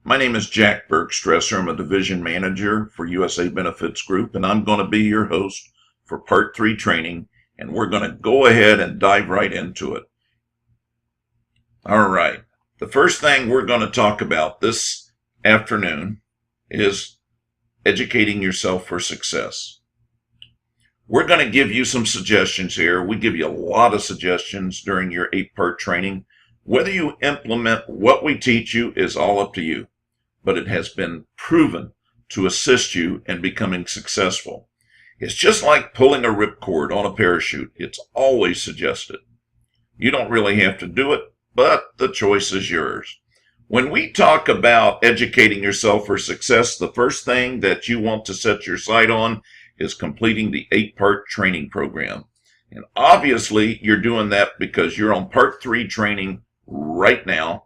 My name is Jack Bergstresser. I'm a division manager for USA Benefits Group, and I'm going to be your host for Part 3 training, and we're going to go ahead and dive right into it. All right. The first thing we're going to talk about this afternoon is educating yourself for success. We're going to give you some suggestions here. We give you a lot of suggestions during your 8-part training. Whether you implement what we teach you is all up to you, but it has been proven to assist you in becoming successful. It's just like pulling a ripcord on a parachute. It's always suggested. You don't really have to do it, but the choice is yours. When we talk about educating yourself for success, the first thing that you want to set your sight on is completing the 8-part training program. And obviously, you're doing that because you're on Part 3 training right now,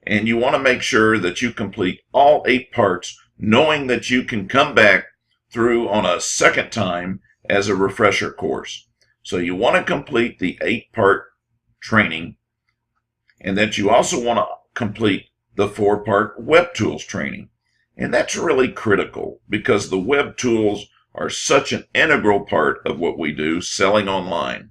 and you want to make sure that you complete all 8 parts, knowing that you can come back through on a second time as a refresher course. So you want to complete the 8-part training, and that you also want to complete the 4-part web tools training. And that's really critical because the web tools are such an integral part of what we do selling online.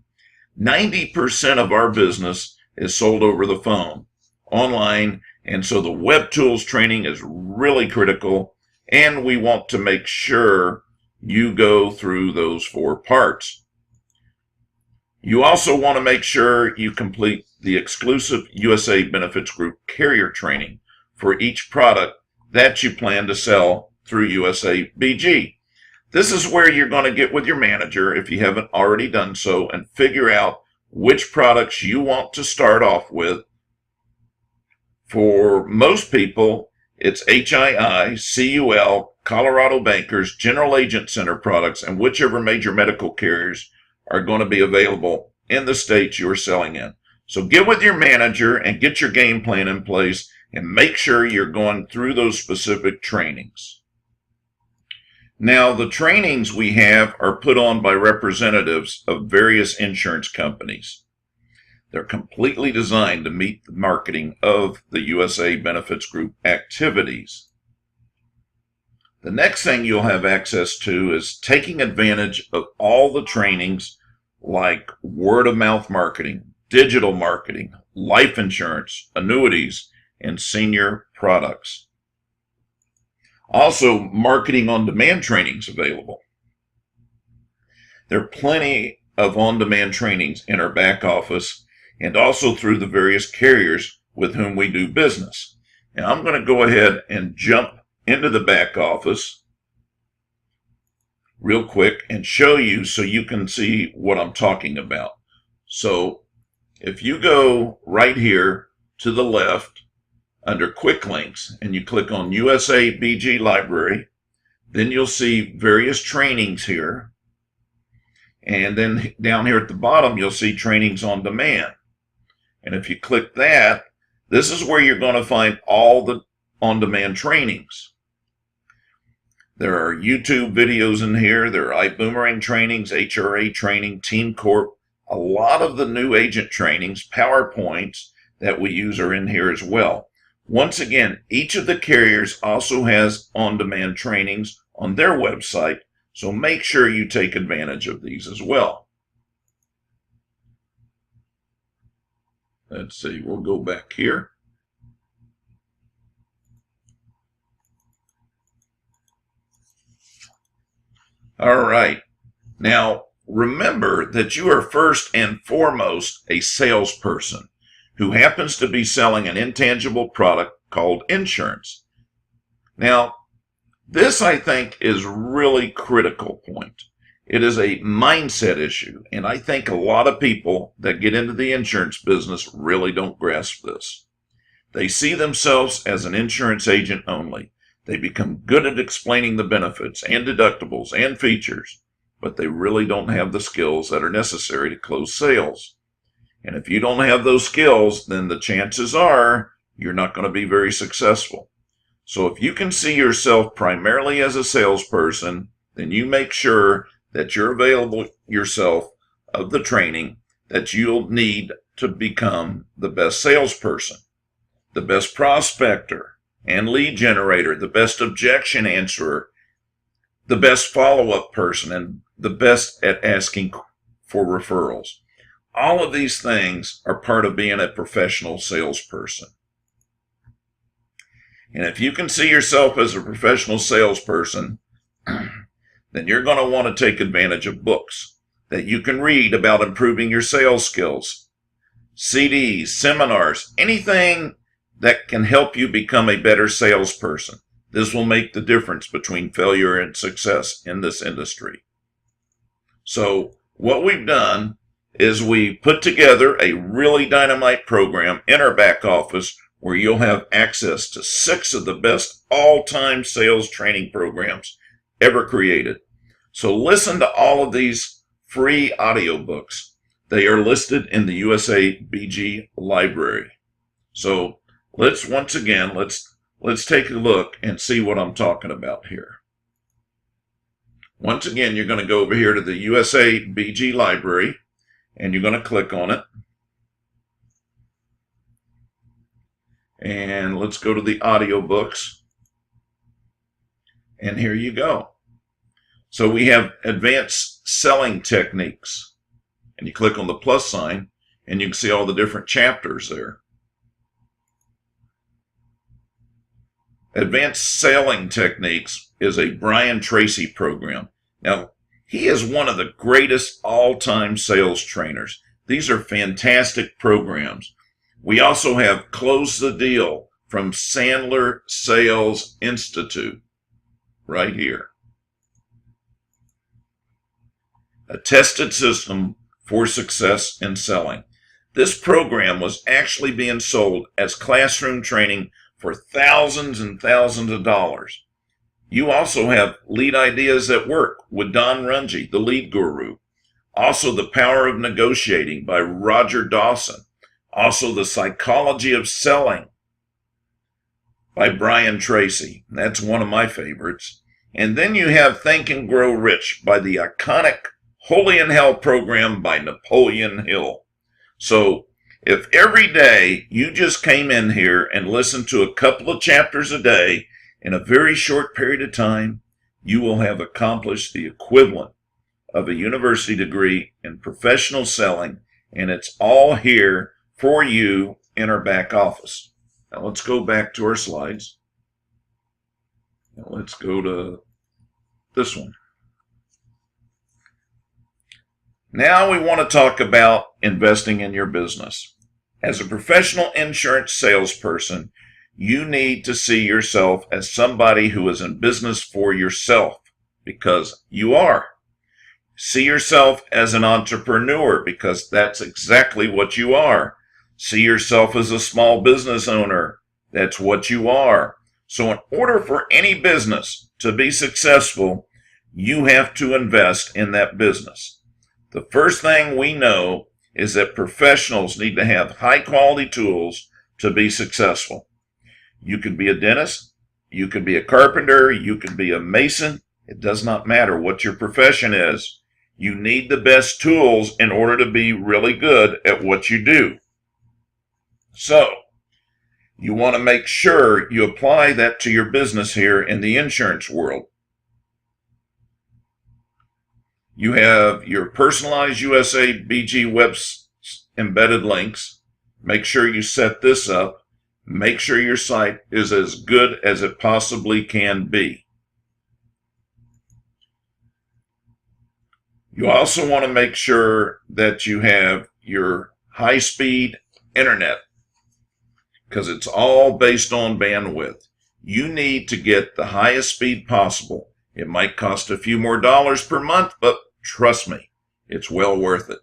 90% of our business is sold over the phone, online, and so the web tools training is really critical, and we want to make sure you go through those 4 parts. You also want to make sure you complete the exclusive USA Benefits Group carrier training for each product that you plan to sell through USA BG. This is where you're going to get with your manager, if you haven't already done so, and figure out which products you want to start off with. For most people, it's HII, CUL, Colorado Bankers, General Agent Center products, and whichever major medical carriers are going to be available in the states you're selling in. So get with your manager and get your game plan in place and make sure you're going through those specific trainings. Now, the trainings we have are put on by representatives of various insurance companies. They're completely designed to meet the marketing of the USA Benefits Group activities. The next thing you'll have access to is taking advantage of all the trainings like word-of-mouth marketing, digital marketing, life insurance, annuities, and senior products. Also, marketing on-demand trainings available. There are plenty of on-demand trainings in our back office and also through the various carriers with whom we do business. Now, I'm going to go ahead and jump into the back office real quick and show you so you can see what I'm talking about. So, if you go right here to the left, under Quick Links, and you click on USA BG Library, then you'll see various trainings here. And then down here at the bottom, you'll see Trainings on Demand. And if you click that, this is where you're going to find all the on-demand trainings. There are YouTube videos in here. There are iBoomerang trainings, HRA training, Team Corp. A lot of the new agent trainings, PowerPoints that we use are in here as well. Once again, each of the carriers also has on-demand trainings on their website, so make sure you take advantage of these as well. Let's see, we'll go back here. All right. Now, remember that you are first and foremost a salesperson who happens to be selling an intangible product called insurance. Now, this, I think, is really critical point. It is a mindset issue, and I think a lot of people that get into the insurance business really don't grasp this. They see themselves as an insurance agent only. They become good at explaining the benefits and deductibles and features, but they really don't have the skills that are necessary to close sales. And if you don't have those skills, then the chances are you're not going to be very successful. So if you can see yourself primarily as a salesperson, then you make sure that you're available yourself of the training that you'll need to become the best salesperson, the best prospector, and lead generator, the best objection answerer, the best follow-up person, and the best at asking for referrals. All of these things are part of being a professional salesperson. And if you can see yourself as a professional salesperson, then you're going to want to take advantage of books that you can read about improving your sales skills, CDs, seminars, anything that can help you become a better salesperson. This will make the difference between failure and success in this industry. So what we've done is we put together a really dynamite program in our back office where you'll have access to 6 of the best all-time sales training programs ever created. So listen to all of these free audiobooks. They are listed in the USA BG library. So let's take a look and see what I'm talking about here. Once again, you're going to go over here to the USA BG library and you're going to click on it. And let's go to the audiobooks. And here you go. So we have advanced selling techniques. And you click on the plus sign and you can see all the different chapters there. Advanced Selling Techniques is a Brian Tracy program. Now, he is one of the greatest all-time sales trainers. These are fantastic programs. We also have Close the Deal from Sandler Sales Institute right here. A tested system for success in selling. This program was actually being sold as classroom training for thousands and thousands of dollars. You also have Lead Ideas at Work with Don Runge, the lead guru. Also The Power of Negotiating by Roger Dawson. Also The Psychology of Selling by Brian Tracy. That's one of my favorites. And then you have Think and Grow Rich by the iconic Holy in Hell program by Napoleon Hill. So if every day you just came in here and listened to a couple of chapters a day in a very short period of time, you will have accomplished the equivalent of a university degree in professional selling, and it's all here for you in our back office. Now let's go back to our slides. Now let's go to this one. Now we want to talk about investing in your business. As a professional insurance salesperson, you need to see yourself as somebody who is in business for yourself, because you are. See yourself as an entrepreneur, because that's exactly what you are. See yourself as a small business owner. That's what you are. So in order for any business to be successful, you have to invest in that business. The first thing we know is that professionals need to have high quality tools to be successful. You could be a dentist, you could be a carpenter, you could be a mason. It does not matter what your profession is. You need the best tools in order to be really good at what you do. So, you want to make sure you apply that to your business here in the insurance world. You have your personalized USA BG web embedded links. Make sure you set this up. Make sure your site is as good as it possibly can be. You also want to make sure that you have your high-speed internet, because it's all based on bandwidth. You need to get the highest speed possible. It might cost a few more dollars per month, but trust me, it's well worth it.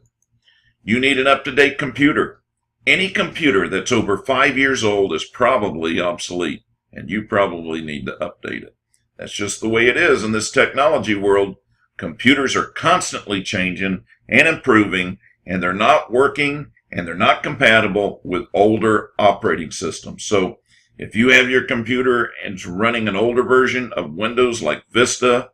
You need an up-to-date computer. Any computer that's over 5 years old is probably obsolete, and you probably need to update it. That's just the way it is in this technology world. Computers are constantly changing and improving, and they're not working and they're not compatible with older operating systems. So if you have your computer and it's running an older version of Windows like Vista,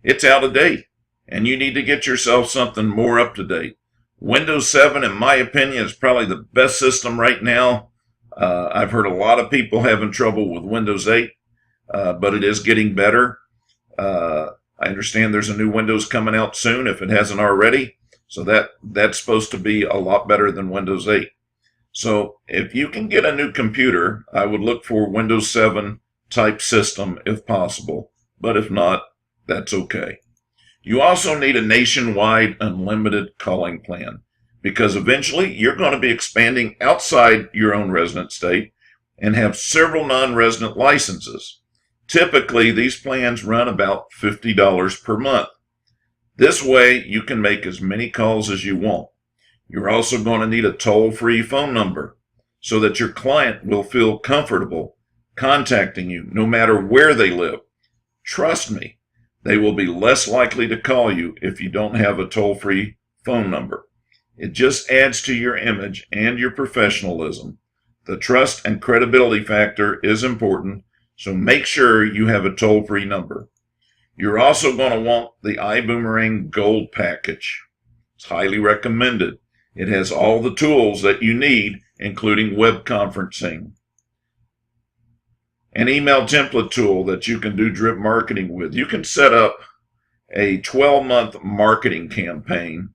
it's out of date, and you need to get yourself something more up to date. Windows 7, in my opinion, is probably the best system right now I've heard a lot of people having trouble with Windows 8, but it is getting better. I understand there's a new Windows coming out soon if it hasn't already. So that's supposed to be a lot better than Windows 8. So if you can get a new computer, I would look for Windows 7 type system if possible. But if not, that's okay. You also need a nationwide unlimited calling plan because eventually you're going to be expanding outside your own resident state and have several non-resident licenses. Typically, these plans run about $50 per month. This way, you can make as many calls as you want. You're also going to need a toll-free phone number so that your client will feel comfortable contacting you no matter where they live. Trust me, they will be less likely to call you if you don't have a toll-free phone number. It just adds to your image and your professionalism. The trust and credibility factor is important, so make sure you have a toll-free number. You're also going to want the iBoomerang Gold package. It's highly recommended. It has all the tools that you need, including web conferencing, an email template tool that you can do drip marketing with. You can set up a 12-month marketing campaign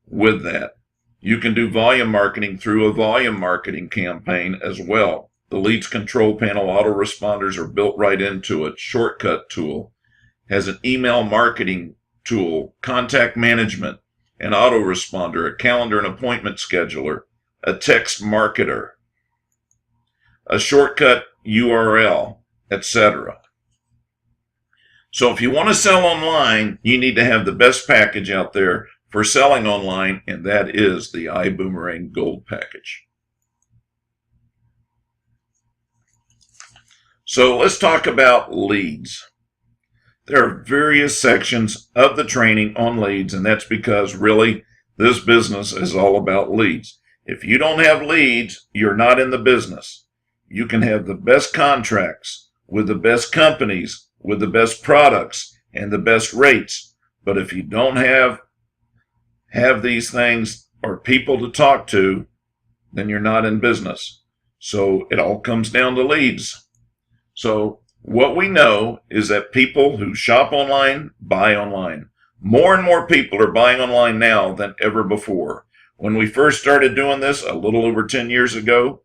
with that. You can do volume marketing through a volume marketing campaign as well. The Leads Control Panel autoresponders are built right into it. Shortcut tool has an email marketing tool, contact management, an autoresponder, a calendar and appointment scheduler, a text marketer, a shortcut URL, etc. So if you want to sell online, you need to have the best package out there for selling online, and that is the iBoomerang Gold package. So let's talk about leads. There are various sections of the training on leads, and that's because really this business is all about leads. If you don't have leads, you're not in the business. You can have the best contracts with the best companies, with the best products and the best rates. But if you don't have these things or people to talk to, then you're not in business. So it all comes down to leads. So what we know is that people who shop online buy online. More and more people are buying online now than ever before. When we first started doing this a little over 10 years ago,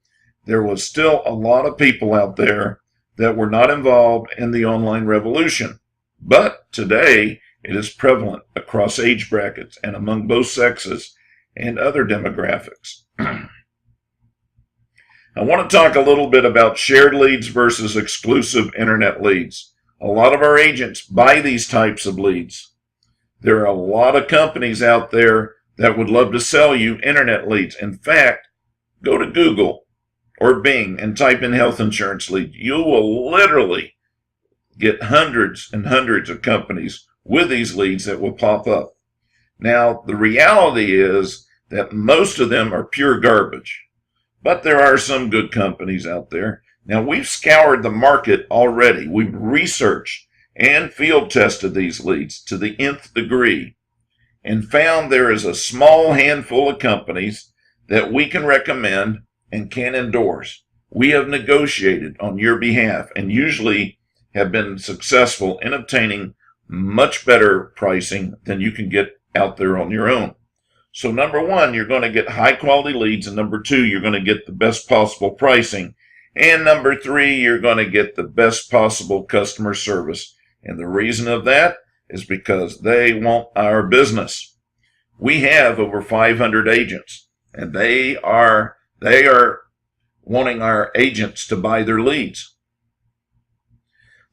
there was still a lot of people out there that were not involved in the online revolution. But today, it is prevalent across age brackets and among both sexes and other demographics. I want to talk a little bit about shared leads versus exclusive internet leads. A lot of our agents buy these types of leads. There are a lot of companies out there that would love to sell you internet leads. In fact, go to Google or Bing and type in health insurance lead. You will literally get hundreds and hundreds of companies with these leads that will pop up. Now, the reality is that most of them are pure garbage. But there are some good companies out there. Now, we've scoured the market already. We've researched and field tested these leads to the nth degree and found there is a small handful of companies that we can recommend and can endorse. We have negotiated on your behalf and usually have been successful in obtaining much better pricing than you can get out there on your own. So number one, you're going to get high quality leads, and number two, you're going to get the best possible pricing, and number three, you're going to get the best possible customer service. And the reason of that is because they want our business. We have over 500 agents, and they are wanting our agents to buy their leads.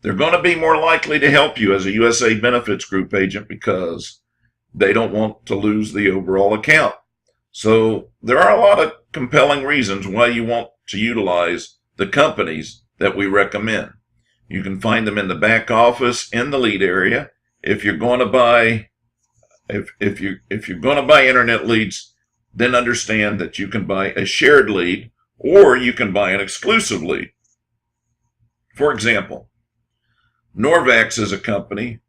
They're going to be more likely to help you as a USA Benefits Group agent because they don't want to lose the overall account. So there are a lot of compelling reasons why you want to utilize the companies that we recommend. You can find them in the back office in the lead area. If you're going to buy if you're going to buy internet leads, then understand that you can buy a shared lead or you can buy an exclusive lead. For example, Norvax is a company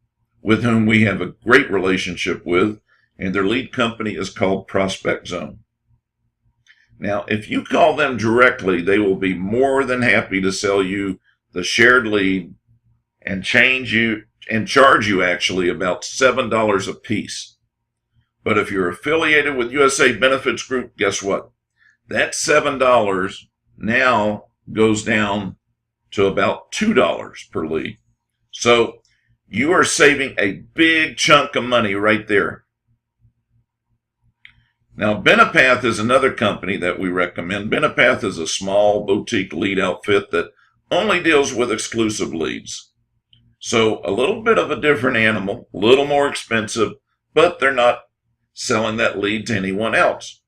with whom we have a great relationship with, and their lead company is called Prospect Zone. Now, if you call them directly, they will be more than happy to sell you the shared lead and charge you actually about $7 a piece. But if you're affiliated with USA Benefits Group, guess what? That $7 now goes down to about $2 per lead. So you are saving a big chunk of money right there. Now, Benepath is another company that we recommend. Benepath is a small boutique lead outfit that only deals with exclusive leads. So a little bit of a different animal, a little more expensive, but they're not selling that lead to anyone else.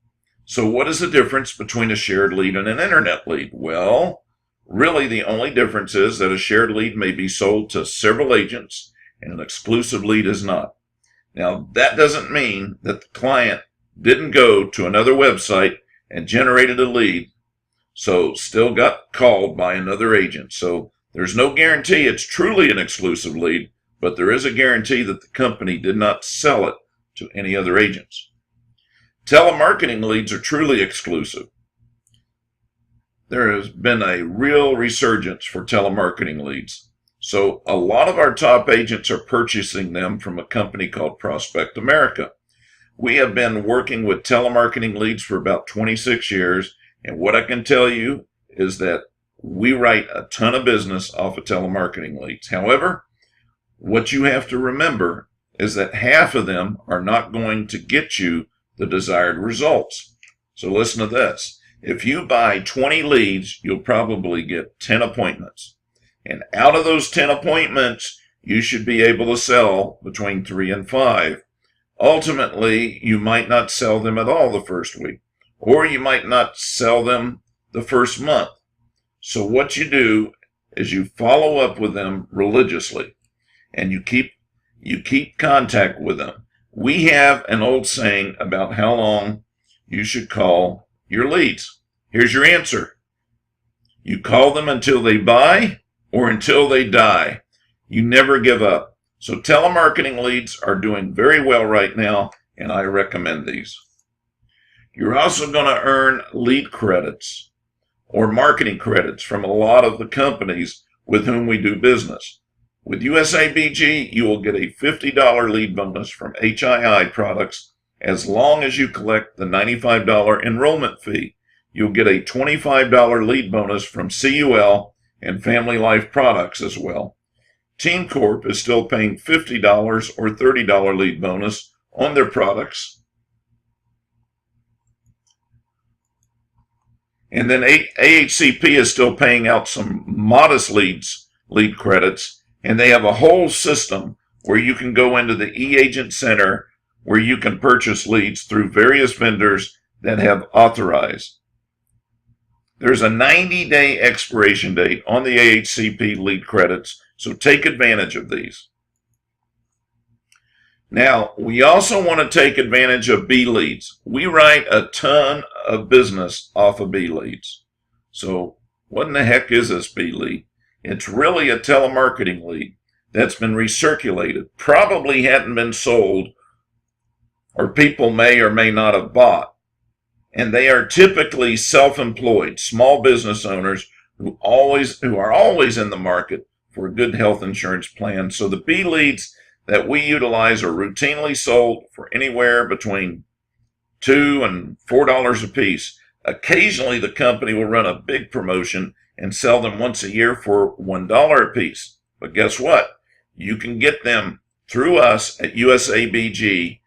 So what is the difference between a shared lead and an internet lead? Well, really the only difference is that a shared lead may be sold to several agents and an exclusive lead is not. Now, that doesn't mean that the client didn't go to another website and generated a lead, so still got called by another agent. So there's no guarantee it's truly an exclusive lead, but there is a guarantee that the company did not sell it to any other agents. Telemarketing leads are truly exclusive. There has been a real resurgence for telemarketing leads. So a lot of our top agents are purchasing them from a company called Prospect America. We have been working with telemarketing leads for about 26 years, and what I can tell you is that we write a ton of business off of telemarketing leads. However, what you have to remember is that half of them are not going to get you the desired results. So listen to this. If you buy 20 leads, you'll probably get 10 appointments. And out of those 10 appointments, you should be able to sell between 3 and 5. Ultimately, you might not sell them at all the first week, or you might not sell them the first month. So what you do is you follow up with them religiously, and you keep contact with them. We have an old saying about how long you should call your leads. Here's your answer. You call them until they buy or until they die. You never give up. So telemarketing leads are doing very well right now, and I recommend these. You're also going to earn lead credits or marketing credits from a lot of the companies with whom we do business. With USABG, you will get a $50 lead bonus from HII products as long as you collect the $95 enrollment fee. You'll get a $25 lead bonus from CUL and Family Life products as well. Team Corp is still paying $50 or $30 lead bonus on their products. And then AHCP is still paying out some modest lead credits, and they have a whole system where you can go into the eAgent Center where you can purchase leads through various vendors that have authorized. There's a 90-day expiration date on the AHCP lead credits, so take advantage of these. Now, we also want to take advantage of B leads. We write a ton of business off of B leads. So what in the heck is this B lead? It's really a telemarketing lead that's been recirculated, probably hadn't been sold, or people may or may not have bought. And they are typically self-employed, small business owners who are always in the market for a good health insurance plan. So the B leads that we utilize are routinely sold for anywhere between $2 and $4 a piece. Occasionally, the company will run a big promotion and sell them once a year for $1 a piece. But guess what? You can get them through us at USABG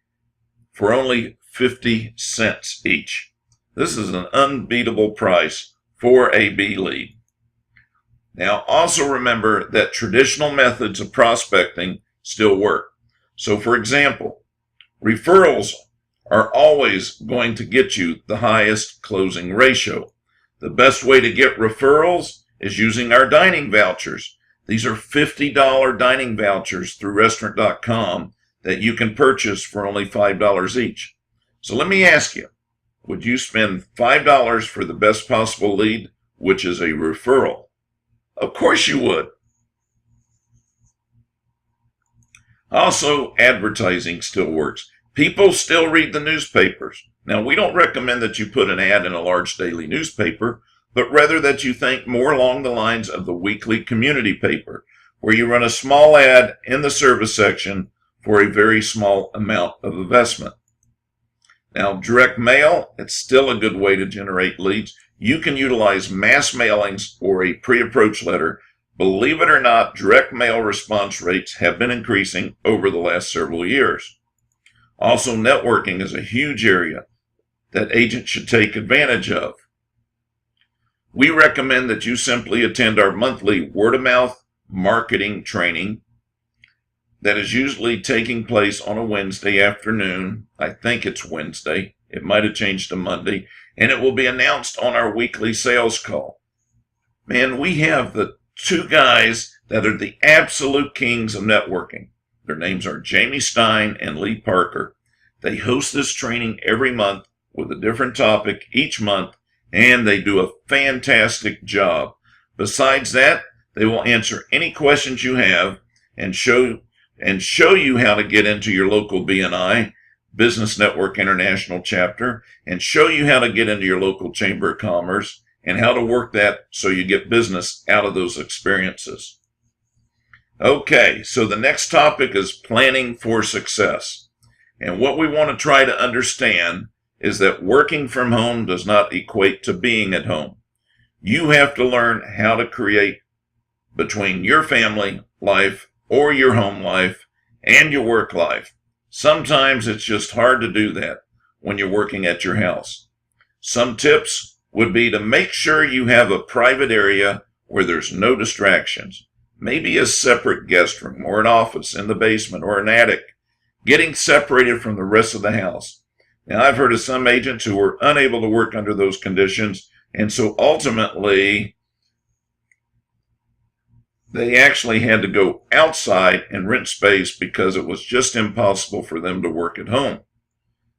for only 50 cents each. This is an unbeatable price for a B lead. Now, also remember that traditional methods of prospecting still work. So, for example, referrals are always going to get you the highest closing ratio. The best way to get referrals is using our dining vouchers. These are $50 dining vouchers through restaurant.com that you can purchase for only $5 each. So let me ask you, would you spend $5 for the best possible lead, which is a referral? Of course you would. Also, advertising still works. People still read the newspapers. Now, we don't recommend that you put an ad in a large daily newspaper, but rather that you think more along the lines of the weekly community paper, where you run a small ad in the service section for a very small amount of investment. Now, direct mail, it's still a good way to generate leads. You can utilize mass mailings or a pre-approach letter. Believe it or not, direct mail response rates have been increasing over the last several years. Also, networking is a huge area that agents should take advantage of. We recommend that you simply attend our monthly word-of-mouth marketing training that is usually taking place on a Wednesday afternoon. I think it's Wednesday. It might have changed to Monday. And it will be announced on our weekly sales call. Man, we have the two guys that are the absolute kings of networking. Their names are Jamie Stein and Lee Parker. They host this training every month with a different topic each month, and they do a fantastic job. Besides that, they will answer any questions you have and show you how to get into your local BNI, Business Network International chapter, and show you how to get into your local Chamber of Commerce and how to work that so you get business out of those experiences. Okay, so the next topic is planning for success. And what we want to try to understand is that working from home does not equate to being at home. You have to learn how to create between your family life or your home life and your work life. Sometimes it's just hard to do that when you're working at your house. Some tips would be to make sure you have a private area where there's no distractions. Maybe a separate guest room or an office in the basement or an attic, getting separated from the rest of the house. Now, I've heard of some agents who were unable to work under those conditions, and so ultimately they actually had to go outside and rent space because it was just impossible for them to work at home.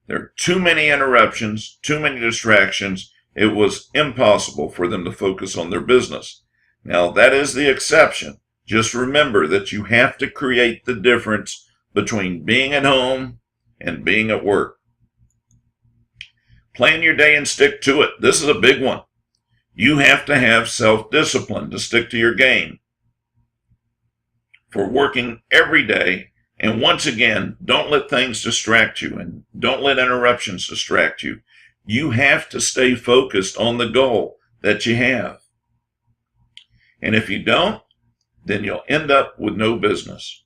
There are too many interruptions, too many distractions. It was impossible for them to focus on their business. Now, that is the exception. Just remember that you have to create the difference between being at home and being at work. Plan your day and stick to it. This is a big one. You have to have self-discipline to stick to your game for working every day. And once again, don't let things distract you and don't let interruptions distract you. You have to stay focused on the goal that you have. And if you don't, then you'll end up with no business.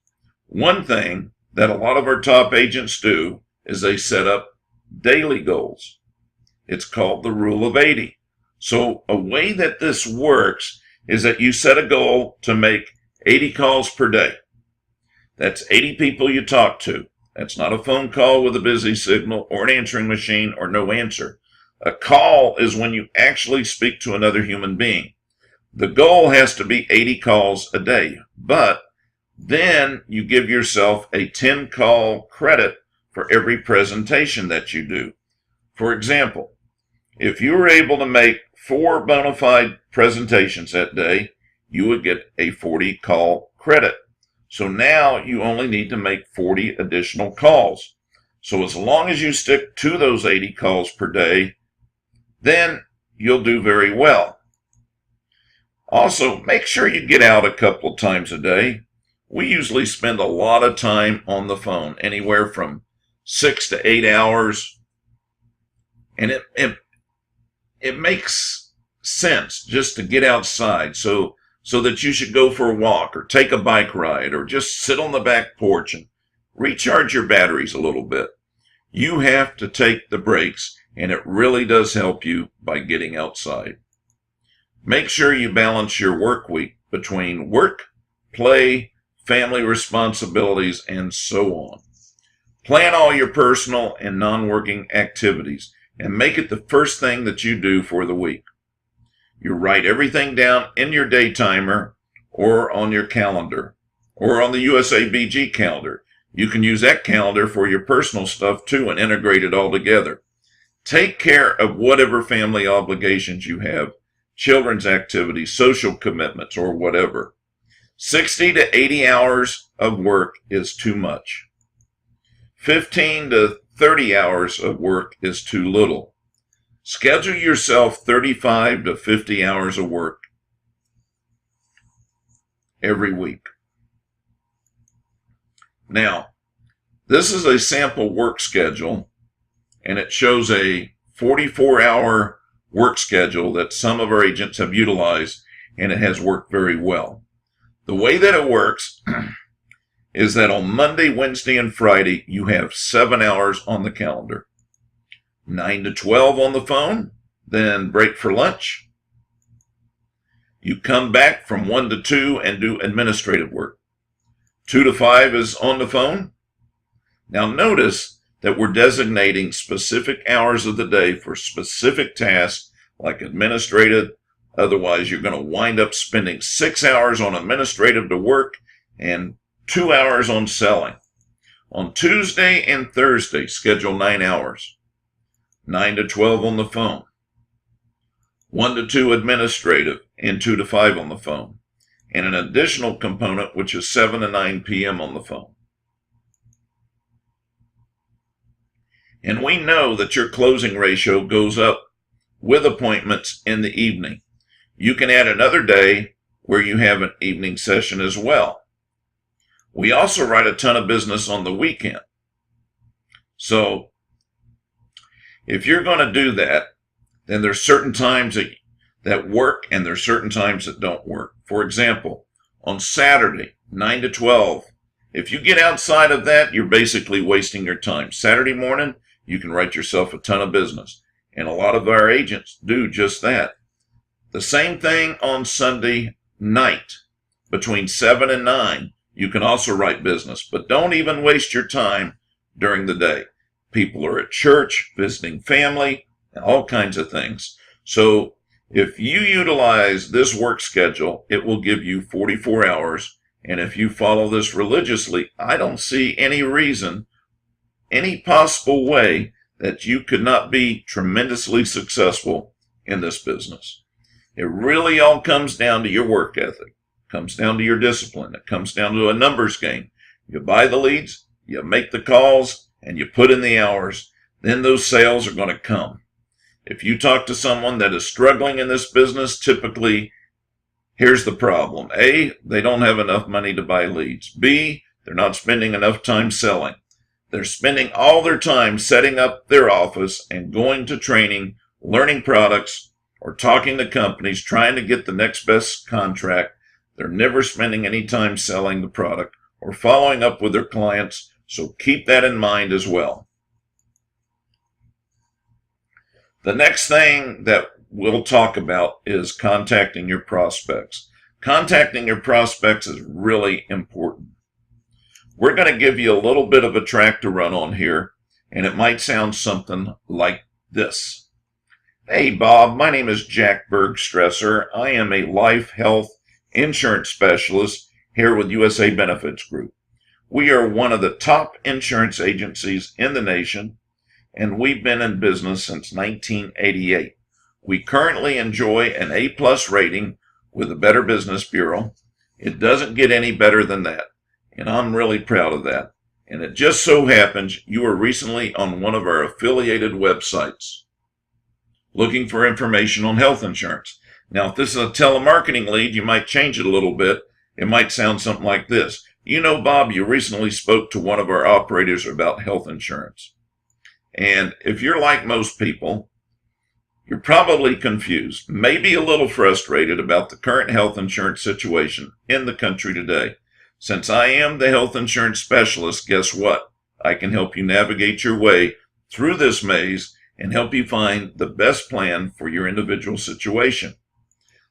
One thing that a lot of our top agents do is they set up daily goals. It's called the Rule of 80. So a way that this works is that you set a goal to make 80 calls per day. That's 80 people you talk to. That's not a phone call with a busy signal or an answering machine or no answer. A call is when you actually speak to another human being. The goal has to be 80 calls a day, but then you give yourself a 10 call credit for every presentation that you do. For example, if you were able to make 4 bona fide presentations that day, you would get a 40 call credit. So now you only need to make 40 additional calls. So as long as you stick to those 80 calls per day, then you'll do very well. Also, make sure you get out a couple times a day. We usually spend a lot of time on the phone, anywhere from 6 to 8 hours. And it makes sense just to get outside so that you should go for a walk or take a bike ride or just sit on the back porch and recharge your batteries a little bit. You have to take the breaks, and it really does help you by getting outside. Make sure you balance your work week between work, play, family responsibilities, and so on. Plan all your personal and non-working activities and make it the first thing that you do for the week. You write everything down in your day timer or on your calendar or on the USABG calendar. You can use that calendar for your personal stuff too and integrate it all together. Take care of whatever family obligations you have, children's activities, social commitments, or whatever. 60 to 80 hours of work is too much. 15 to 30 hours of work is too little. Schedule yourself 35 to 50 hours of work every week. Now, this is a sample work schedule, and it shows a 44-hour work schedule that some of our agents have utilized, and it has worked very well. The way that it works is that on Monday, Wednesday, and Friday, you have 7 hours on the calendar. 9 to 12 on the phone, then break for lunch. You come back from 1 to 2 and do administrative work. 2 to 5 is on the phone. Now notice that we're designating specific hours of the day for specific tasks like administrative. Otherwise, you're going to wind up spending 6 hours on administrative to work and 2 hours on selling. On Tuesday and Thursday, schedule 9 hours. 9 to 12 on the phone. 1 to 2 administrative and 2 to 5 on the phone. And an additional component, which is 7 to 9 p.m. on the phone. And we know that your closing ratio goes up with appointments in the evening. You can add another day where you have an evening session as well. We also write a ton of business on the weekend. So if you're going to do that, then there's certain times that work and there's certain times that don't work. For example, on Saturday, 9 to 12, if you get outside of that, you're basically wasting your time. Saturday morning, you can write yourself a ton of business. And a lot of our agents do just that. The same thing on Sunday night, between 7 and 9. You can also write business, but don't even waste your time during the day. People are at church, visiting family, and all kinds of things. So if you utilize this work schedule, it will give you 44 hours. And if you follow this religiously, I don't see any reason, any possible way that you could not be tremendously successful in this business. It really all comes down to your work ethic. It comes down to your discipline. It comes down to a numbers game. You buy the leads, you make the calls, and you put in the hours. Then those sales are going to come. If you talk to someone that is struggling in this business, typically, here's the problem. A, they don't have enough money to buy leads. B, they're not spending enough time selling. They're spending all their time setting up their office and going to training, learning products, or talking to companies, trying to get the next best contract. They're never spending any time selling the product or following up with their clients, so keep that in mind as well. The next thing that we'll talk about is contacting your prospects. Contacting your prospects is really important. We're going to give you a little bit of a track to run on here, and it might sound something like this. Hey Bob, my name is Jack Bergstresser. I am a life health insurance specialist here with USA Benefits Group. We are one of the top insurance agencies in the nation, and we've been in business since 1988. We currently enjoy an A+ rating with the Better Business Bureau. It doesn't get any better than that, and I'm really proud of that. And it just so happens you were recently on one of our affiliated websites looking for information on health insurance. Now, if this is a telemarketing lead, you might change it a little bit. It might sound something like this. You know, Bob, you recently spoke to one of our operators about health insurance. And if you're like most people, you're probably confused, maybe a little frustrated about the current health insurance situation in the country today. Since I am the health insurance specialist, guess what? I can help you navigate your way through this maze and help you find the best plan for your individual situation.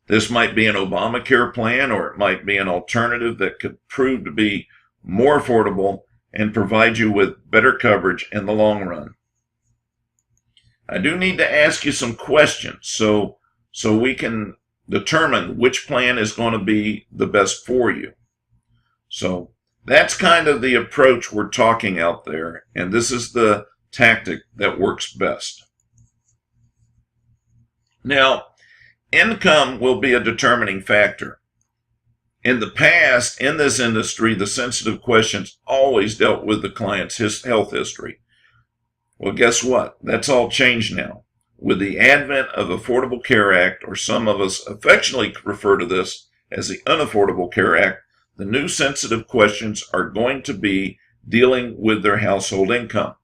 This might be an Obamacare plan, or it might be an alternative that could prove to be more affordable and provide you with better coverage in the long run. I do need to ask you some questions so we can determine which plan is going to be the best for you. So that's kind of the approach we're talking out there, and this is the tactic that works best. Now, income will be a determining factor. In the past, in this industry, the sensitive questions always dealt with the client's health history. Well, guess what? That's all changed now. With the advent of Affordable Care Act, or some of us affectionately refer to this as the Unaffordable Care Act, the new sensitive questions are going to be dealing with their household income.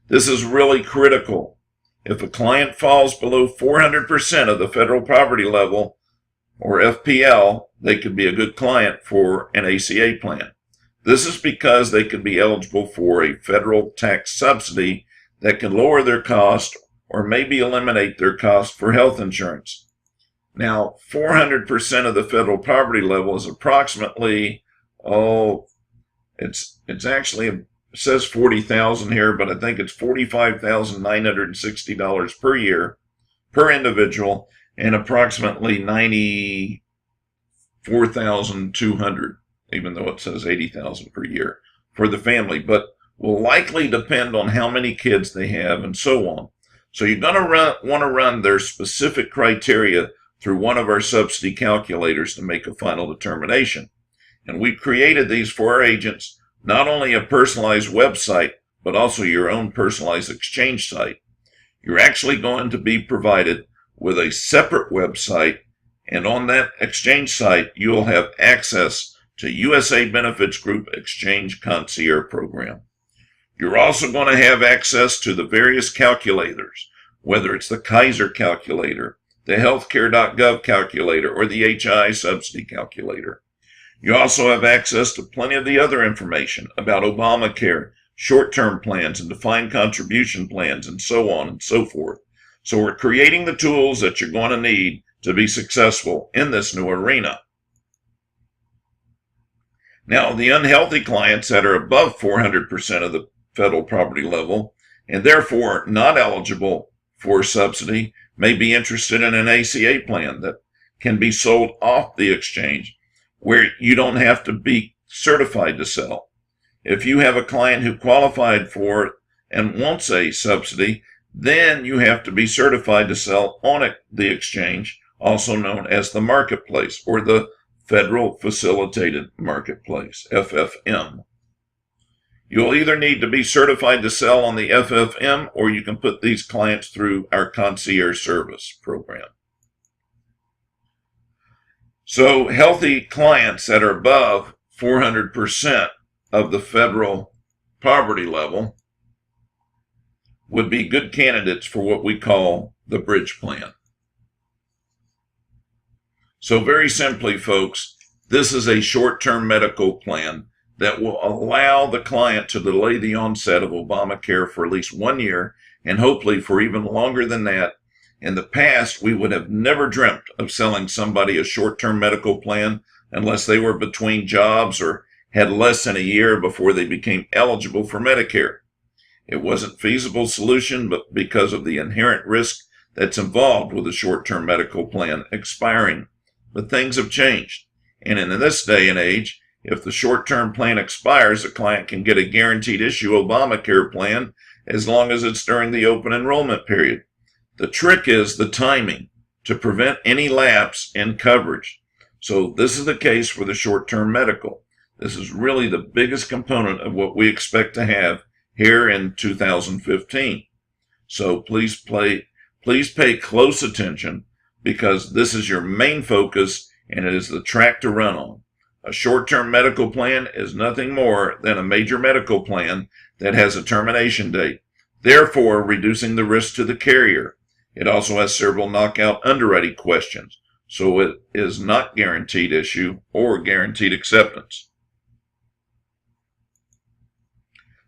This is really critical. If a client falls below 400% of the federal poverty level, or FPL, they could be a good client for an ACA plan. This is because they could be eligible for a federal tax subsidy that can lower their cost or maybe eliminate their cost for health insurance. Now, 400% of the federal poverty level is approximately, it's actually, it says $40,000 here, but I think it's $45,960 per year per individual, and approximately $94,200, even though it says $80,000 per year for the family, but will likely depend on how many kids they have and so on. So you're going to want to run their specific criteria through one of our subsidy calculators to make a final determination. And we created these for our agents, not only a personalized website, but also your own personalized exchange site. You're actually going to be provided with a separate website, and on that exchange site, you'll have access to USA Benefits Group Exchange Concierge Program. You're also going to have access to the various calculators, whether it's the Kaiser calculator, the healthcare.gov calculator, or the HI subsidy calculator. You also have access to plenty of the other information about Obamacare, short-term plans, and defined contribution plans, and so on and so forth. So we're creating the tools that you're going to need to be successful in this new arena. Now, the unhealthy clients that are above 400% of the federal poverty level, and therefore not eligible for subsidy, may be interested in an ACA plan that can be sold off the exchange, where you don't have to be certified to sell. If you have a client who qualified for it and wants a subsidy, then you have to be certified to sell on the exchange, also known as the marketplace, or the Federal Facilitated Marketplace, FFM. You'll either need to be certified to sell on the FFM, or you can put these clients through our concierge service program. So healthy clients that are above 400% of the federal poverty level would be good candidates for what we call the bridge plan. So very simply, folks, this is a short-term medical plan that will allow the client to delay the onset of Obamacare for at least 1 year, and hopefully for even longer than that. In the past, we would have never dreamt of selling somebody a short-term medical plan unless they were between jobs or had less than a year before they became eligible for Medicare. It wasn't a feasible solution, but because of the inherent risk that's involved with a short-term medical plan expiring. But things have changed. And in this day and age, if the short-term plan expires, a client can get a guaranteed issue Obamacare plan as long as it's during the open enrollment period. The trick is the timing to prevent any lapse in coverage. So this is the case for the short-term medical. This is really the biggest component of what we expect to have here in 2015. So please pay close attention, because this is your main focus and it is the track to run on. A short-term medical plan is nothing more than a major medical plan that has a termination date, therefore reducing the risk to the carrier. It also has several knockout underwriting questions, so it is not guaranteed issue or guaranteed acceptance.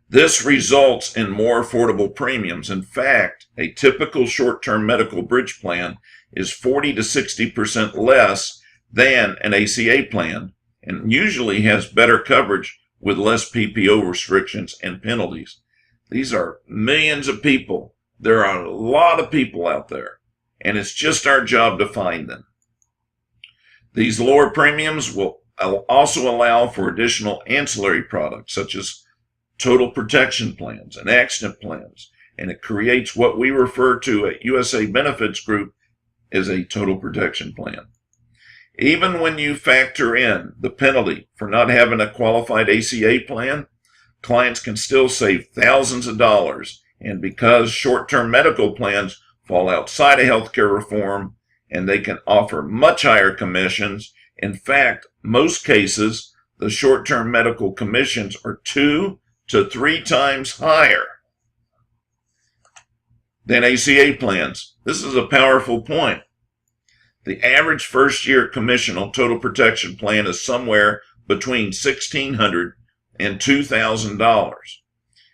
This results in more affordable premiums. In fact, a typical short-term medical bridge plan is 40 to 60% less than an ACA plan, and usually has better coverage with less PPO restrictions and penalties. These are millions of people. There are a lot of people out there, and it's just our job to find them. These lower premiums will also allow for additional ancillary products, such as total protection plans and accident plans, and it creates what we refer to at USA Benefits Group as a total protection plan. Even when you factor in the penalty for not having a qualified ACA plan, clients can still save thousands of dollars. And because short-term medical plans fall outside of healthcare reform and they can offer much higher commissions, in fact, most cases, the short-term medical commissions are 2 to 3 times higher than ACA plans. This is a powerful point. The average first-year commission on total protection plan is somewhere between $1,600 and $2,000.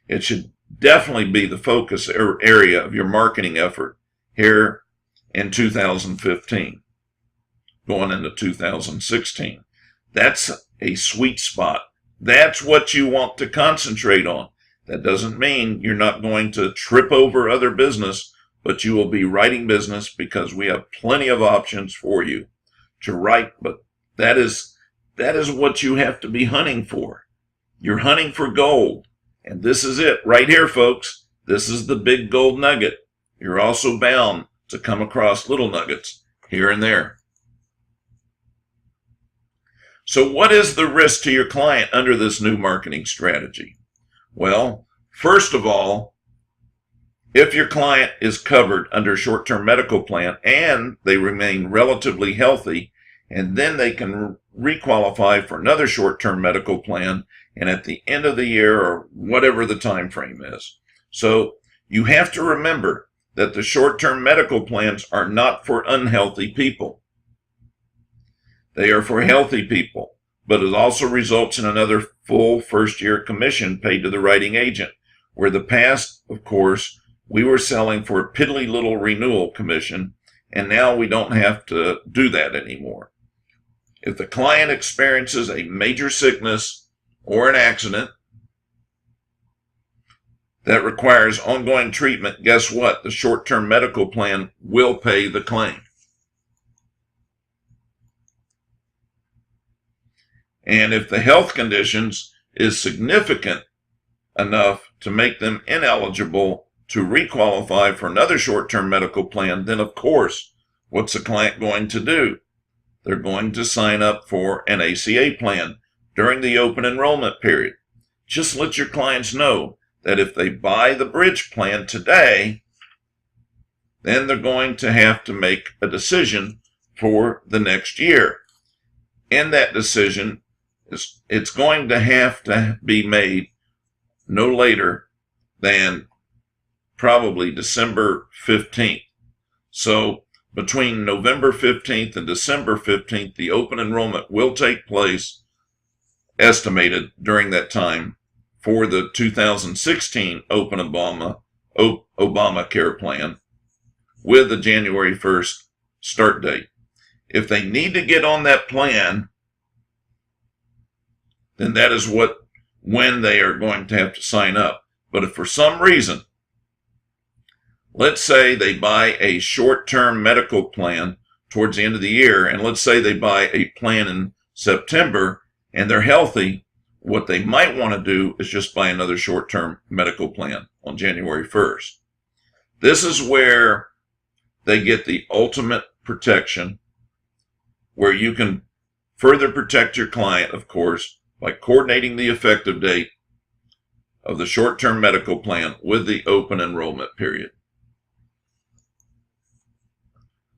It should definitely be the focus area of your marketing effort here in 2015, going into 2016. That's a sweet spot. That's what you want to concentrate on. That doesn't mean you're not going to trip over other business, but you will be writing business because we have plenty of options for you to write. But that is what you have to be hunting for. You're hunting for gold. And this is it right here, folks. This is the big gold nugget. You're also bound to come across little nuggets here and there. So what is the risk to your client under this new marketing strategy? Well, first of all, if your client is covered under a short-term medical plan and they remain relatively healthy, and then they can requalify for another short-term medical plan, and at the end of the year or whatever the time frame is. So you have to remember that the short-term medical plans are not for unhealthy people. They are for healthy people, but it also results in another full first-year commission paid to the writing agent, where the past, of course, we were selling for a piddly little renewal commission, and now we don't have to do that anymore. If the client experiences a major sickness or an accident that requires ongoing treatment, guess what? The short-term medical plan will pay the claim. And if the health conditions is significant enough to make them ineligible to requalify for another short-term medical plan, then of course, what's the client going to do? They're going to sign up for an ACA plan during the open enrollment period. Just let your clients know that if they buy the bridge plan today, then they're going to have to make a decision for the next year. And that decision it's going to have to be made no later than probably December 15th. So between November 15th and December 15th, the open enrollment will take place, estimated during that time, for the 2016 open Obamacare plan with the January 1st start date. If they need to get on that plan, then that is when they are going to have to sign up. But if for some reason, let's say they buy a short-term medical plan towards the end of the year, and let's say they buy a plan in September and they're healthy, what they might want to do is just buy another short-term medical plan on January 1st. This is where they get the ultimate protection, where you can further protect your client, of course, by coordinating the effective date of the short-term medical plan with the open enrollment period.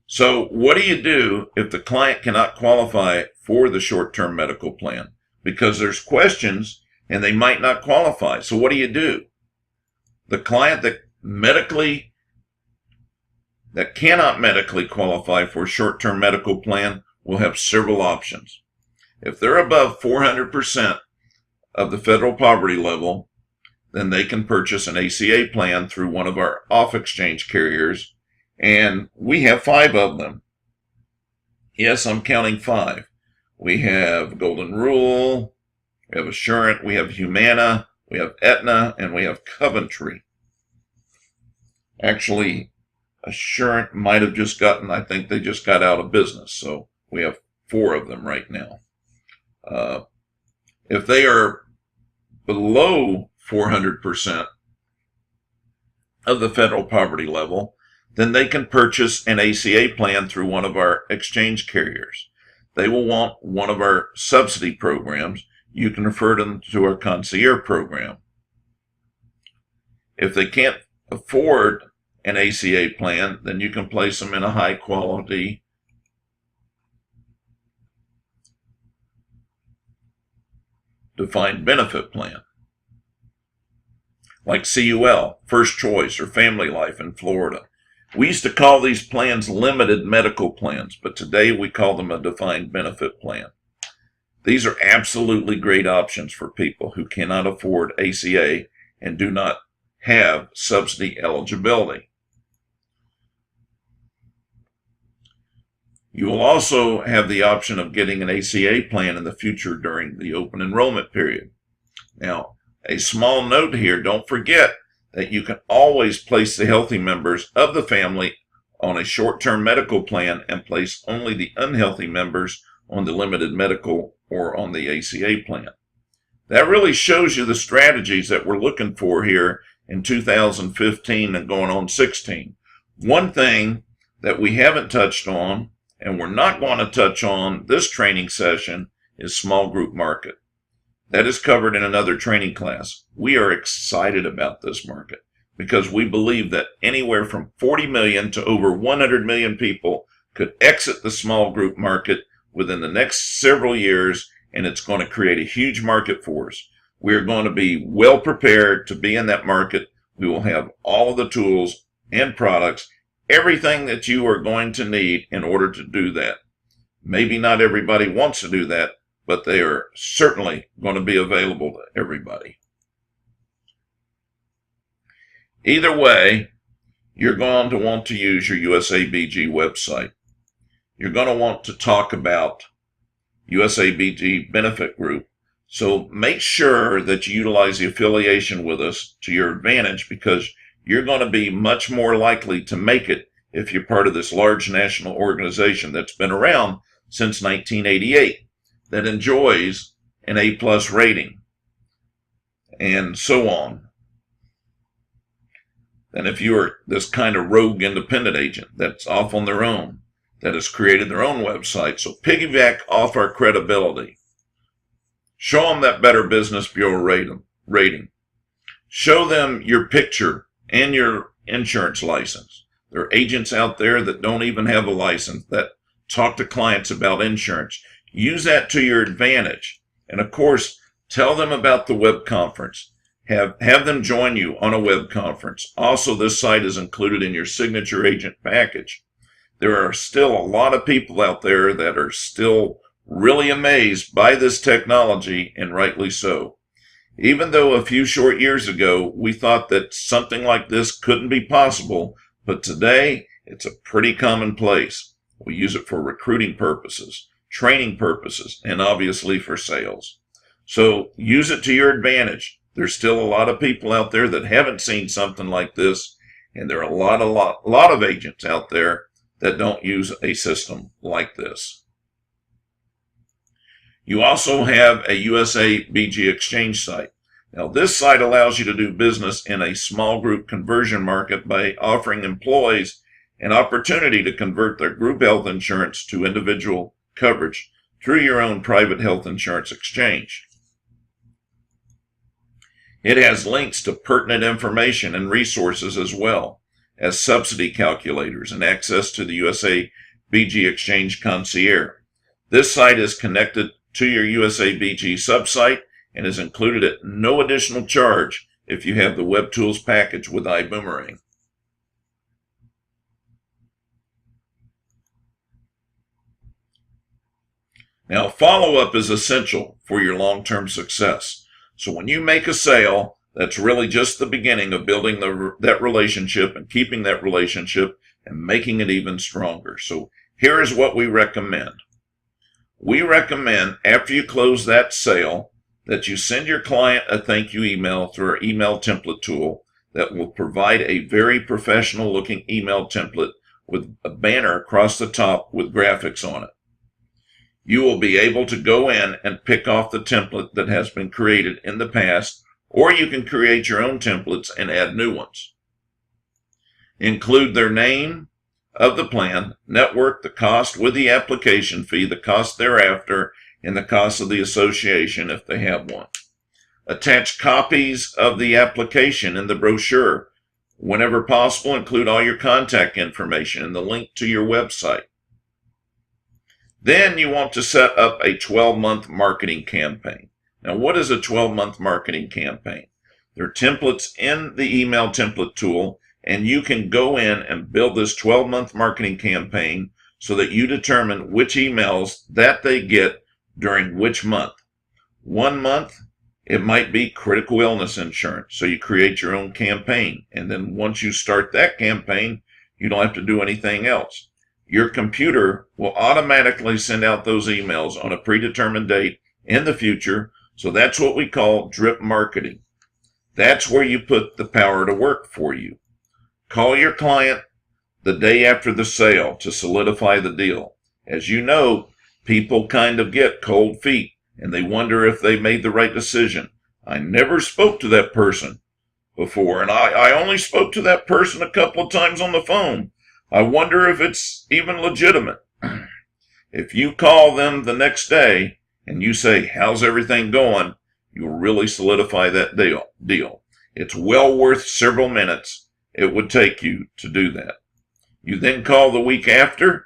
So what do you do if the client cannot qualify for the short-term medical plan? Because there's questions and they might not qualify. So what do you do? The client that cannot medically qualify for a short-term medical plan will have several options. If they're above 400% of the federal poverty level, then they can purchase an ACA plan through one of our off-exchange carriers, and we have 5 of them. Yes, I'm counting 5. We have Golden Rule, we have Assurant, we have Humana, we have Aetna, and we have Coventry. Actually, Assurant might have just I think they just got out of business, so we have 4 of them right now. If they are below 400% of the federal poverty level, then they can purchase an ACA plan through one of our exchange carriers. They will want one of our subsidy programs. You can refer them to our concierge program. If they can't afford an ACA plan, then you can place them in a high quality defined benefit plan, like CUL, First Choice, or Family Life in Florida. We used to call these plans limited medical plans, but today we call them a defined benefit plan. These are absolutely great options for people who cannot afford ACA and do not have subsidy eligibility. You will also have the option of getting an ACA plan in the future during the open enrollment period. Now, a small note here, don't forget that you can always place the healthy members of the family on a short-term medical plan and place only the unhealthy members on the limited medical or on the ACA plan. That really shows you the strategies that we're looking for here in 2015 and going on 16. One thing that we haven't touched on, and we're not going to touch on this training session, is small group market. That is covered in another training class. We are excited about this market because we believe that anywhere from 40 million to over 100 million people could exit the small group market within the next several years, and it's going to create a huge market for us. We are going to be well prepared to be in that market. We will have all of the tools and products, everything that you are going to need in order to do that. Maybe not everybody wants to do that, but they are certainly going to be available to everybody. Either way, you're going to want to use your USABG website. You're going to want to talk about USABG Benefit Group. So make sure that you utilize the affiliation with us to your advantage, because you're going to be much more likely to make it if you're part of this large national organization that's been around since 1988, that enjoys an A+ rating, and so on. And if you are this kind of rogue independent agent that's off on their own, that has created their own website, so piggyback off our credibility. Show them that Better Business Bureau rating. Show them your picture and your insurance license. There are agents out there that don't even have a license that talk to clients about insurance. Use that to your advantage. And of course, tell them about the web conference. Have them join you on a web conference. Also, this site is included in your signature agent package. There are still a lot of people out there that are still really amazed by this technology, and rightly so. Even though a few short years ago we thought that something like this couldn't be possible, but today it's a pretty commonplace. We use it for recruiting purposes, training purposes, and obviously for sales. So use it to your advantage. There's still a lot of people out there that haven't seen something like this, and there are a lot of agents out there that don't use a system like this. You also have a USABG exchange site. Now, this site allows you to do business in a small group conversion market by offering employees an opportunity to convert their group health insurance to individual coverage through your own private health insurance exchange. It has links to pertinent information and resources, as well as subsidy calculators and access to the USABG Exchange Concierge. This site is connected to your USABG subsite and is included at no additional charge if you have the Web Tools package with iBoomerang. Now, follow-up is essential for your long-term success. So when you make a sale, that's really just the beginning of building that relationship and keeping that relationship and making it even stronger. So here is what we recommend. We recommend, after you close that sale, that you send your client a thank you email through our email template tool that will provide a very professional looking email template with a banner across the top with graphics on it. You will be able to go in and pick off the template that has been created in the past, or you can create your own templates and add new ones. Include their name of the plan, network, the cost with the application fee, the cost thereafter, and the cost of the association if they have one. Attach copies of the application in the brochure. Whenever possible, include all your contact information and the link to your website. Then you want to set up a 12-month marketing campaign. Now, what is a 12-month marketing campaign? There are templates in the email template tool, and you can go in and build this 12-month marketing campaign so that you determine which emails that they get during which month. 1 month, it might be critical illness insurance, so you create your own campaign, and then once you start that campaign, you don't have to do anything else. Your computer will automatically send out those emails on a predetermined date in the future, so that's what we call drip marketing. That's where you put the power to work for you. Call your client the day after the sale to solidify the deal. As you know, people kind of get cold feet and they wonder if they made the right decision. I never spoke to that person before, and I only spoke to that person a couple of times on the phone. I wonder if it's even legitimate. If you call them the next day and you say, "How's everything going?" you'll really solidify that deal. It's well worth several minutes it would take you to do that. You then call the week after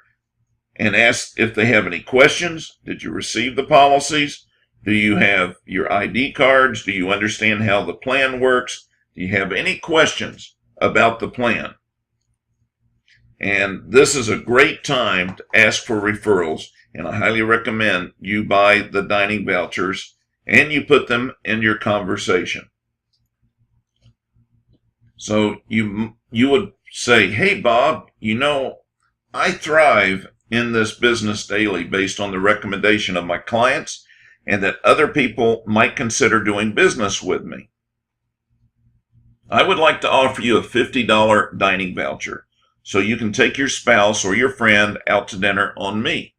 and ask if they have any questions. Did you receive the policies? Do you have your ID cards? Do you understand how the plan works? Do you have any questions about the plan? And this is a great time to ask for referrals, and I highly recommend you buy the dining vouchers and you put them in your conversation. So you would say, "Hey Bob, I thrive in this business daily based on the recommendation of my clients and that other people might consider doing business with me. I would like to offer you a $50 dining voucher so you can take your spouse or your friend out to dinner on me.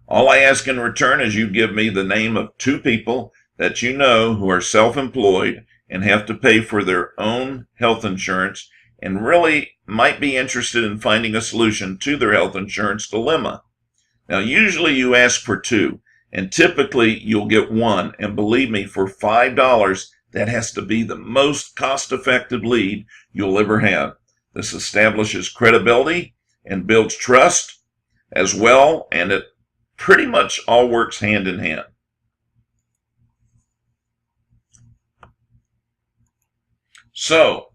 All I ask in return is you give me the name of 2 people that you know who are self-employed and have to pay for their own health insurance and really might be interested in finding a solution to their health insurance dilemma. Now, usually you ask for 2, and typically you'll get 1, and believe me, for $5, that has to be the most cost-effective lead you'll ever have. This establishes credibility and builds trust as well, and it pretty much all works hand in hand. So,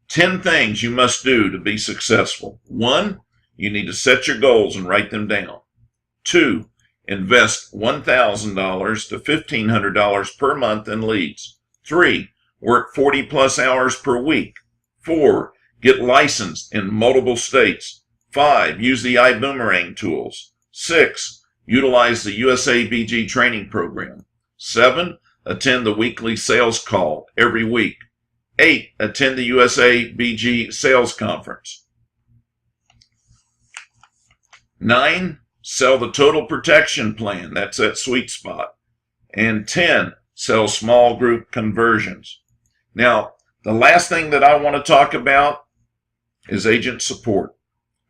10 things you must do to be successful. 1, you need to set your goals and write them down. 2, invest $1,000 to $1,500 per month in leads. 3, work 40 plus hours per week. 4, get licensed in multiple states. 5, use the iBoomerang tools. 6, utilize the USABG training program. 7, attend the weekly sales call every week. 8, attend the USABG sales conference. 9, sell the total protection plan. That's that sweet spot. And 10, sell small group conversions. Now, the last thing that I want to talk about is agent support.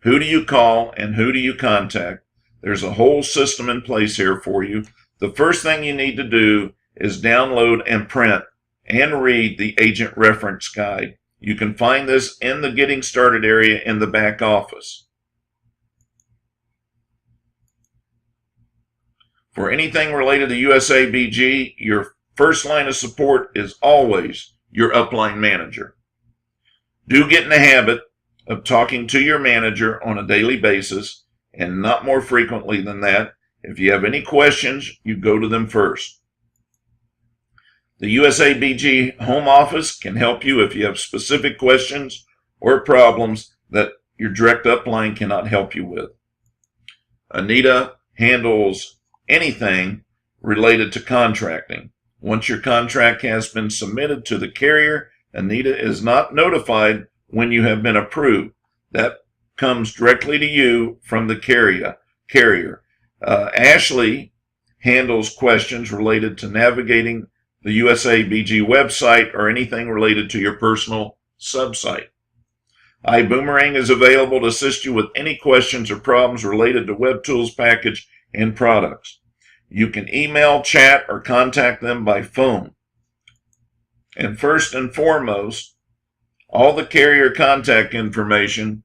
Who do you call and who do you contact? There's a whole system in place here for you. The first thing you need to do is download and print and read the agent reference guide. You can find this in the Getting Started area in the back office. For anything related to USABG, your first line of support is always your upline manager. Do get in the habit of talking to your manager on a daily basis and not more frequently than that. If you have any questions, you go to them first. The USABG home office can help you if you have specific questions or problems that your direct upline cannot help you with. Anita handles anything related to contracting. Once your contract has been submitted to the carrier, Anita is not notified when you have been approved. That comes directly to you from the carrier. Ashley handles questions related to navigating the USABG website or anything related to your personal subsite. iBoomerang is available to assist you with any questions or problems related to Web Tools package and products. You can email, chat, or contact them by phone. And first and foremost, all the carrier contact information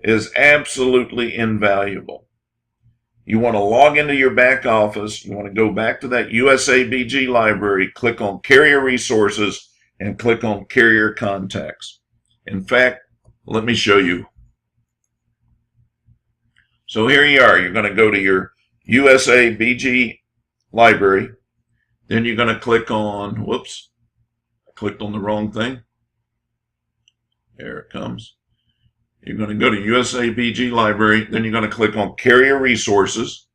is absolutely invaluable. You want to log into your back office. You want to go back to that USABG library, click on Carrier Resources, and click on Carrier Contacts. In fact, let me show you. So here you are. You're going to go to your USABG library. Then you're going to click on, whoops, I clicked on the wrong thing. Here it comes. You're going to go to USABG library. Then you're going to click on Carrier Resources.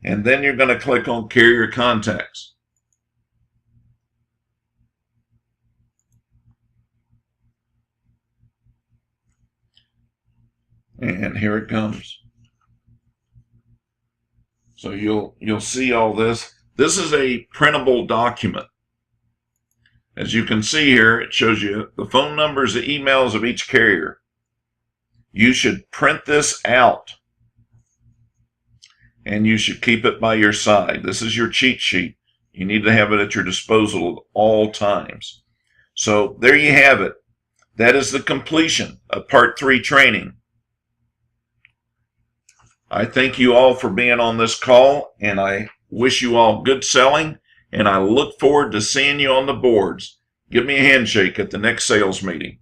And then you're going to click on Carrier Contacts. And here it comes. So you'll see all this. This is a printable document. As you can see here, it shows you the phone numbers, the emails of each carrier. You should print this out, and you should keep it by your side. This is your cheat sheet. You need to have it at your disposal at all times. So there you have it. That is the completion of Part 3 training. I thank you all for being on this call, and I wish you all good selling, and I look forward to seeing you on the boards. Give me a handshake at the next sales meeting.